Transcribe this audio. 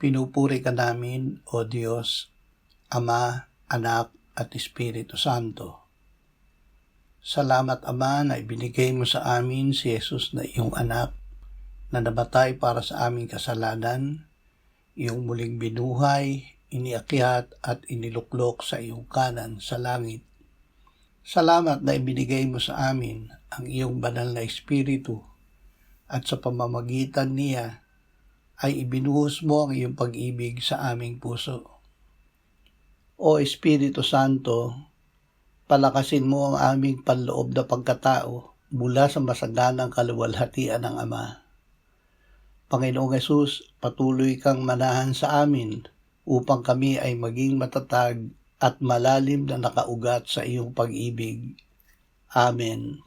Pinupuri ka namin, O Diyos, Ama, Anak, at Espiritu Santo. Salamat, Ama, na ibinigay mo sa amin si Jesus na iyong anak, na namatay para sa aming kasalanan, iyong muling binuhay, iniakyat at iniluklok sa iyong kanan sa langit. Salamat na ibinigay mo sa amin ang iyong banal na Espiritu at sa pamamagitan niya ay ibinuhos mo ang iyong pag-ibig sa aming puso. O Espiritu Santo, palakasin mo ang aming panloob na pagkatao mula sa masaganang kaluwalhatian ng Ama. Panginoong Hesus, patuloy kang manahan sa amin upang kami ay maging matatag at malalim na nakaugat sa iyong pag-ibig. Amen.